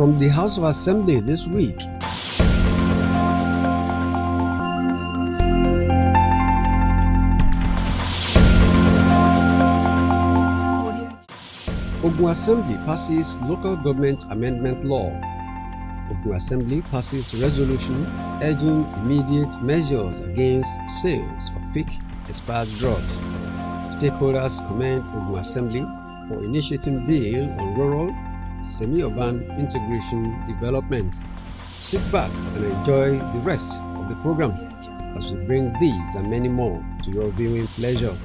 From the House of Assembly this week. Ogun Assembly passes Local Government Amendment Law. Ogun Assembly passes resolution urging immediate measures against sales of fake expired drugs. Stakeholders commend Ogun Assembly for initiating bill on rural, semi-urban integration development. Sit back and enjoy the rest of the program as we bring these and many more to your viewing pleasure.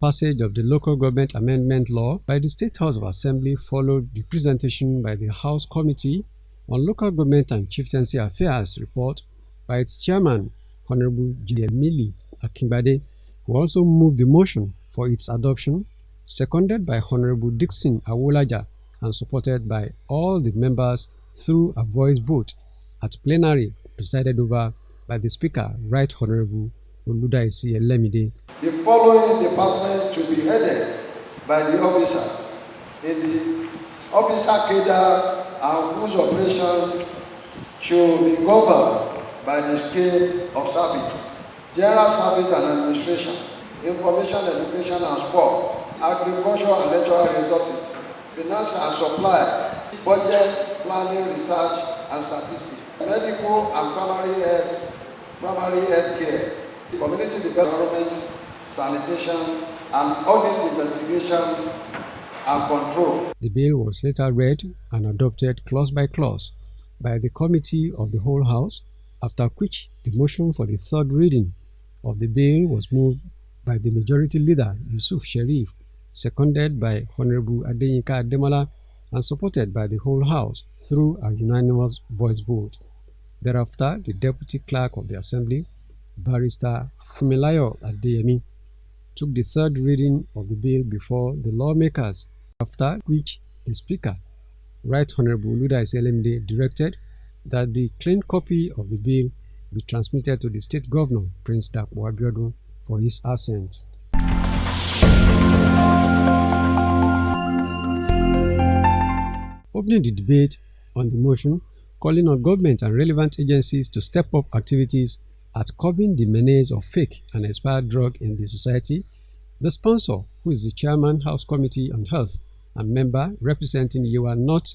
Passage of the Local Government Amendment Law by the State House of Assembly followed the presentation by the House Committee on Local Government and Chieftaincy Affairs report by its chairman, Honorable Jidemili Akinbade, who also moved the motion for its adoption, seconded by Honorable Dixon Awolaja and supported by all the members through a voice vote at plenary presided over by the Speaker, Right Honorable Oludaisi Elemide. The following department to be headed by the officers in the officer cadre and whose operation should be governed by the scale of service: general service and administration, information, education and sport, agriculture and natural resources, finance and supply, budget, planning, research and statistics, medical and primary health care, community development, sanitation, and audit investigation and control. The bill was later read and adopted clause by clause by the Committee of the Whole House, after which the motion for the third reading of the bill was moved by the Majority Leader Yusuf Sherif, seconded by Honorable Adeyinka Ademola, and supported by the whole House through a unanimous voice vote. Thereafter, the Deputy Clerk of the Assembly, Barrister Fumilayo Adeyemi, took the third reading of the bill before the lawmakers, after which the Speaker, Right Honorable Oludaisi Elemide, directed that the clean copy of the bill be transmitted to the State Governor, Prince Dapo Abiodun, for his assent. Opening the debate on the motion, calling on government and relevant agencies to step up activities at curbing the menace of fake and expired drug in the society, the sponsor, who is the Chairman, House Committee on Health and member representing Yewa North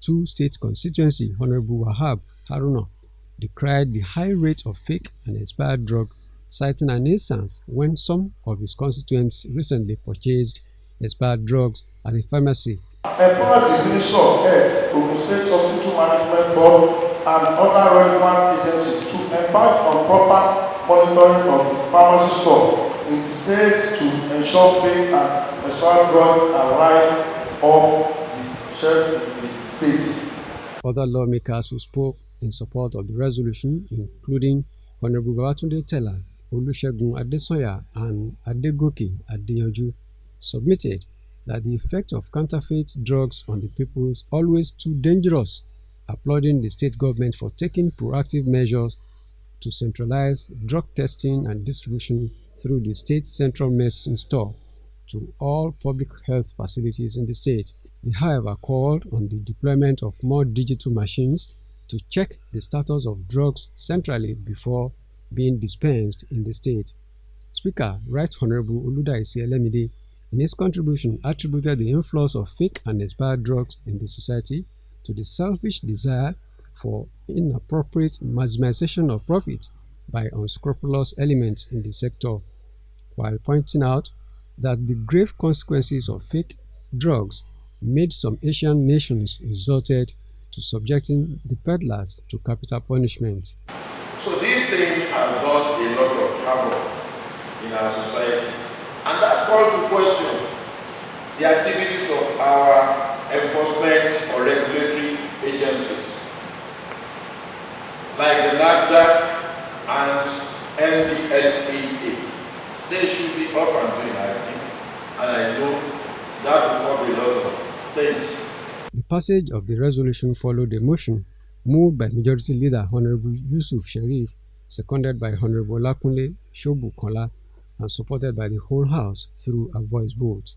2 State Constituency, Honorable Wahab Haruna, decried the high rate of fake and expired drug, citing an instance when some of his constituents recently purchased expired drugs at a pharmacy. Empower the Ministry of Health, Ogun State Hospital Management Board, and other relevant agencies to embark on proper monitoring of the pharmacy store in the state to ensure fake and expired drugs arrive off the shelf in the state. Other lawmakers who spoke in support of the resolution, including Honorable Babatunde Tella, Olusegun Adesanya, and Adegoke Adeyanju, submitted that the effect of counterfeit drugs on the people is always too dangerous, applauding the state government for taking proactive measures to centralize drug testing and distribution through the state central medicine store to all public health facilities in the state. He, however, called on the deployment of more digital machines to check the status of drugs centrally before being dispensed in the state. Speaker Right Honorable Oludaisi Elemide, in his contribution, attributed the influx of fake and expired drugs in the society to the selfish desire for inappropriate maximization of profit by unscrupulous elements in the sector, while pointing out that the grave consequences of fake drugs made some Asian nations resorted to subjecting the peddlers to capital punishment. So this thing has done a lot of havoc in our society, and that called to question the activities of our enforcement or regulatory agencies, like the NAFDAC and NDLEA. They should be up and doing, I think, and I know that will cover a lot of things. The passage of the resolution followed a motion moved by Majority Leader Honorable Yusuf Sharif, seconded by Honorable Lakunle Shobukola, and supported by the whole House through a voice vote.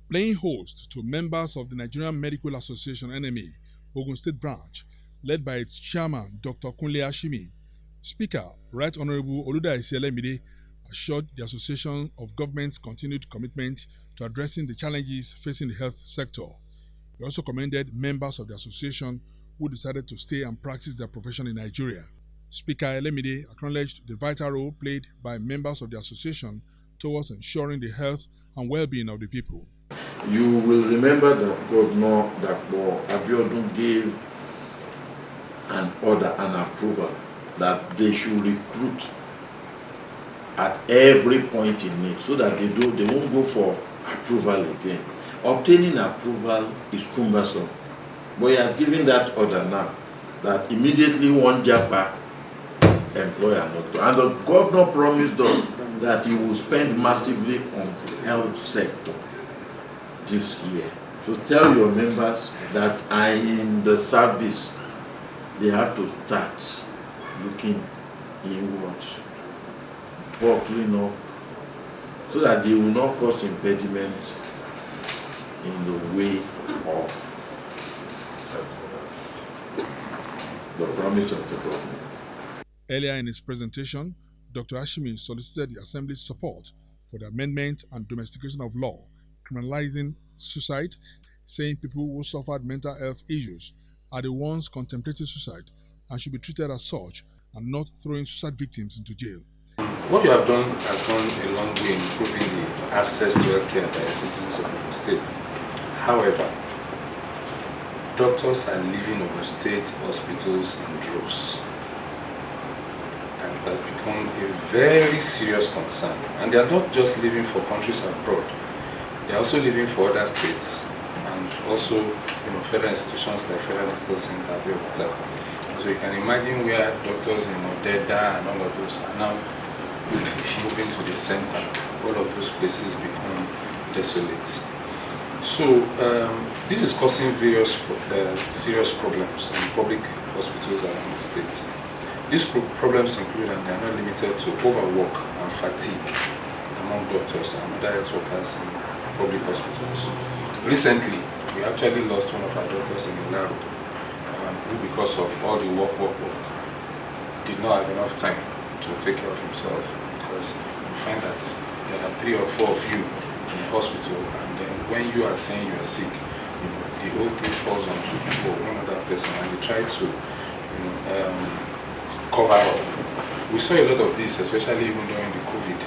Playing host to members of the Nigerian Medical Association NMA, Ogun State Branch, led by its chairman, Dr. Kunle Ashimi, Speaker Right Honorable Oludaisi Elemide assured the association of government's continued commitment to addressing the challenges facing the health sector. He also commended members of the association who decided to stay and practice their profession in Nigeria. Speaker Elemide acknowledged the vital role played by members of the association towards ensuring the health and well-being of the people. You will remember that Governor Dapo Abiodun gave an order and approval that they should recruit at every point in need so that they won't go for approval again. Obtaining approval is cumbersome. But he has given that order now that immediately one JAPA employer not to. And the governor promised us that he will spend massively on health sector this year. So tell your members that are in the service, they have to start looking inward, buckling up, so that they will not cause impediment in the way of the promise of the government. Earlier in his presentation, Dr. Ashimi solicited the Assembly's support for the amendment and domestication of law criminalizing suicide, saying people who suffered mental health issues are the ones contemplating suicide and should be treated as such and not throwing suicide victims into jail. What you have done has gone a long way in improving the access to healthcare by the citizens of the state. However, doctors are leaving our state hospitals in droves. And it has become a very serious concern. And they are not just leaving for countries abroad. They are also leaving for other states and also federal institutions like Federal Medical Center, Abeokuta. So you can imagine where doctors in Odeda and all of those are now moving to the center. All of those places become desolate. So this is causing various serious problems in public hospitals around the state. These problems include, and they are not limited to, overwork and fatigue among doctors and other health workers in public hospitals. Recently, we actually lost one of our doctors in Ilaro, who, because of all the work, did not have enough time to take care of himself, because you find that there are 3 or 4 of you in the hospital, and then when you are saying you are sick, the whole thing falls on 2 people, one other person, and they try to cover up. We saw a lot of this, especially even during the COVID.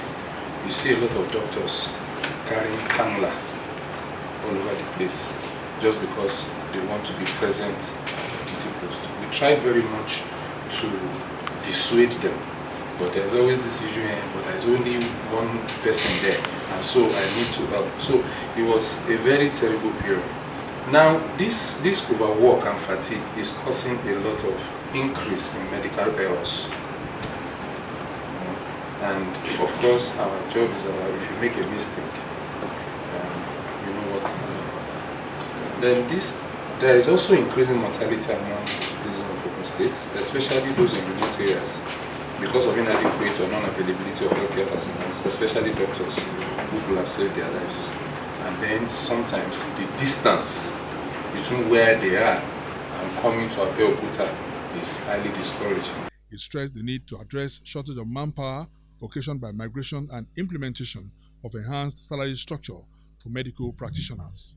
You see a lot of doctors carrying cannula all over the place just because they want to be present at the duty post. We tried very much to dissuade them, but there's always this issue here, but there's only one person there, and so I need to help. So it was a very terrible period. Now, this overwork and fatigue is causing a lot of increase in medical errors. And of course, our job is about if you make a mistake, you know what can happen. Then there is also increasing mortality among citizens of Ogun State, especially those in remote areas, because of inadequate or non-availability of healthcare personnel, especially doctors who could have saved their lives. And then sometimes the distance between where they are and coming to Abeokuta is highly discouraging. He stressed the need to address shortage of manpower occasioned by migration and implementation of enhanced salary structure for medical practitioners.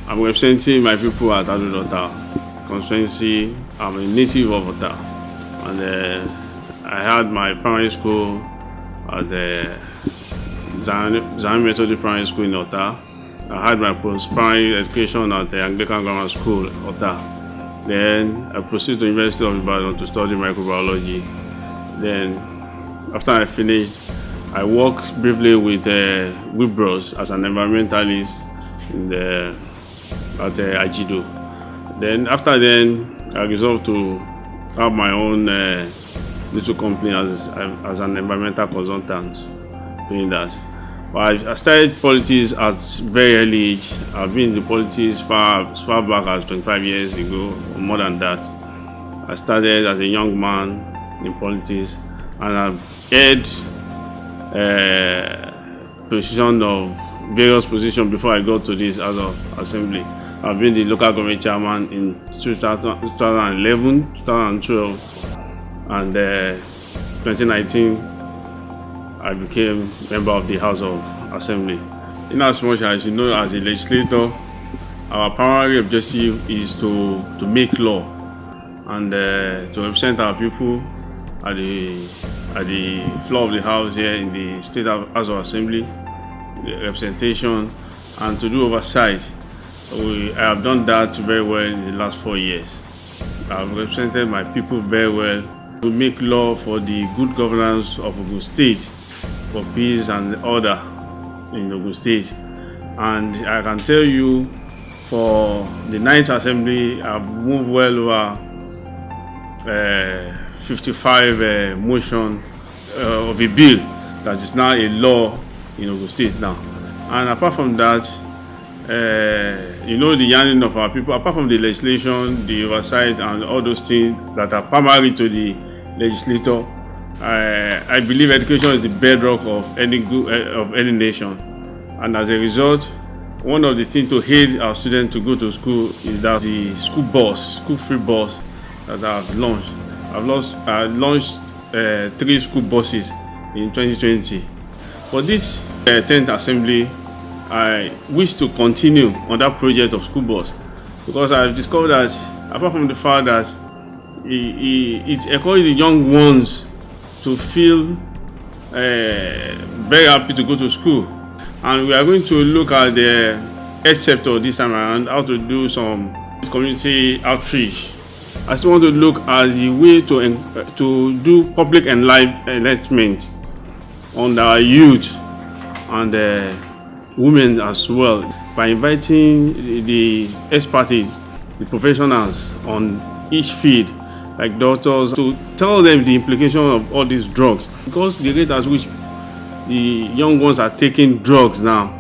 I'm representing my people at Adudota constituency. I'm a native of Ota, and I had my primary school at the Zion Methodist Primary School in Ota. I had my post-primary education at the Anglican Grammar School, Ota. Then I proceeded to the University of Ibadan to study microbiology. Then, after I finished, I worked briefly with Wibros as an environmentalist at Ajido. Then, after I resolved to have my own little company as an environmental consultant, doing that. But I started politics at very early age. I've been in the politics as far back as 25 years ago, or more than that. I started as a young man in politics, and I've held various positions before I got to this House of Assembly. I've been the local government chairman in 2011, 2012, and 2019. I became member of the House of Assembly. In as much as you know, as a legislator, our primary objective is to make law and to represent our people at the floor of the House here in the State House of Assembly, the representation, and to do oversight. I have done that very well in the last 4 years. I have represented my people very well to make law for the good governance of Ogun State, for peace and order in Ogun State. And I can tell you, for the 9th Assembly, I've moved well over 55 motion of a bill that is now a law in Ogun State now. And apart from that, you know, the yearning of our people, apart from the legislation, the oversight, and all those things that are primary to the legislator, I believe education is the bedrock of any nation, and as a result, one of the things to aid our students to go to school is that the school free bus that I've launched. I launched 3 school buses in 2020. For this 10th Assembly, I wish to continue on that project of school bus, because I've discovered that apart from the fact that it's encouraging the young ones to feel very happy to go to school. And we are going to look at the health sector this time around, how to do some community outreach. I still want to look at the way to do public enlightenment on our youth and women as well, by inviting the experts, the professionals on each field, like doctors, to tell them the implication of all these drugs, because the rate at which the young ones are taking drugs now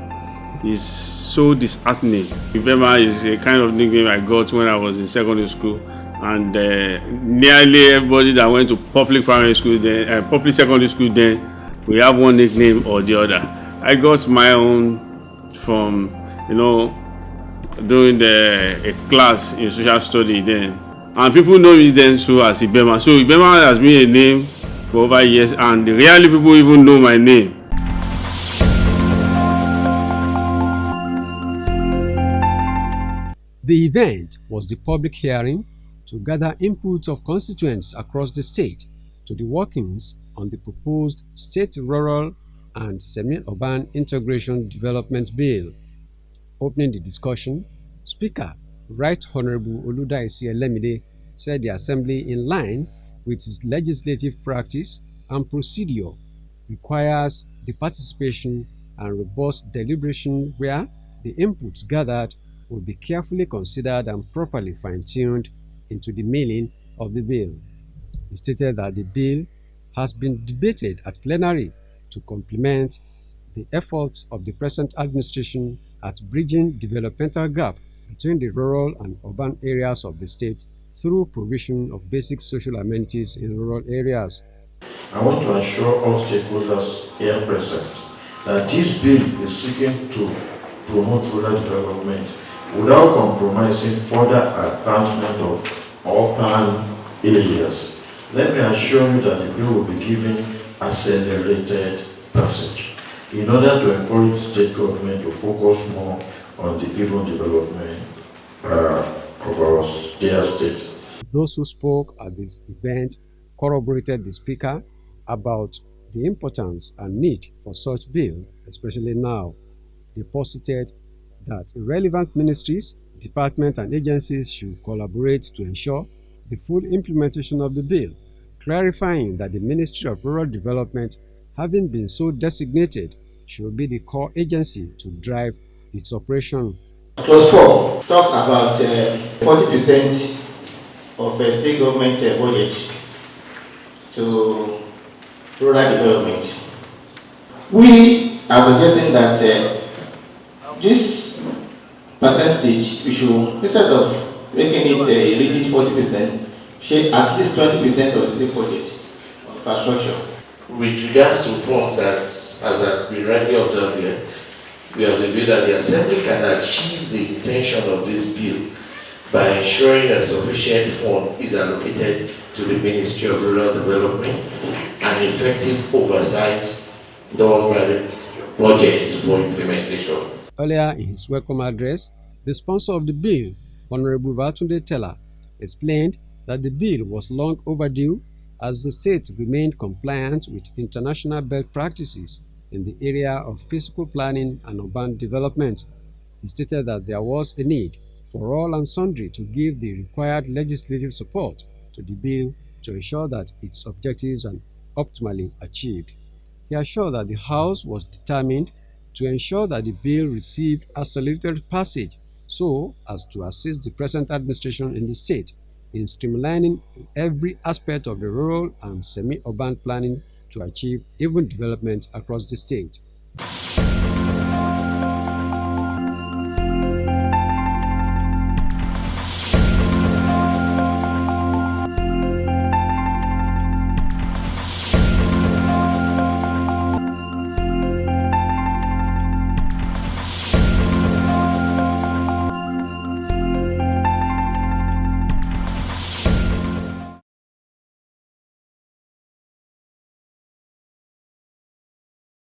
is so disheartening. Ibema is a kind of nickname I got when I was in secondary school, and nearly everybody that went to public primary school then, public secondary school then, we have one nickname or the other. I got my own from, doing a class in social study then. And people know me then so as Ibema. So Ibema has been a name for over years, and rarely people even know my name. The event was the public hearing to gather inputs of constituents across the state to the workings on the proposed State Rural and Semi-Urban Integration Development Bill. Opening the discussion, Speaker Right Honorable Oludaisi Elemide said the Assembly, in line with its legislative practice and procedure, requires the participation and robust deliberation where the inputs gathered will be carefully considered and properly fine-tuned into the meaning of the bill. He stated that the bill has been debated at plenary to complement the efforts of the present administration at bridging developmental gap between the rural and urban areas of the state through provision of basic social amenities in rural areas. I want to assure all stakeholders here present that this bill is seeking to promote rural development without compromising further advancement of urban areas. Let me assure you that the bill will be given accelerated passage in order to encourage state government to focus more on the even development of our dear state. Those who spoke at this event corroborated the speaker about the importance and need for such bill, especially now. They posited that relevant ministries, departments and agencies should collaborate to ensure the full implementation of the bill, clarifying that the Ministry of Rural Development, having been so designated, should be the core agency to drive its operation. Clause 4 talk about 40% of state government budget to rural development. We are suggesting that this percentage, we should, instead of making it a rigid 40%, share at least 20% of the state budget on infrastructure. With regards to funds that, as we rightly observed here, we have the view that the Assembly can achieve the intention of this bill by ensuring that sufficient fund is allocated to the Ministry of Rural Development and effective oversight done by the budget for implementation. Earlier in his welcome address, the sponsor of the bill, Honorable Babatunde Teller, explained that the bill was long overdue as the state remained compliant with international best practices in the area of physical planning and urban development. He stated that there was a need for all and sundry to give the required legislative support to the bill to ensure that its objectives are optimally achieved. He assured that the House was determined to ensure that the bill received accelerated passage so as to assist the present administration in the state in streamlining every aspect of the rural and semi-urban planning to achieve even development across the state.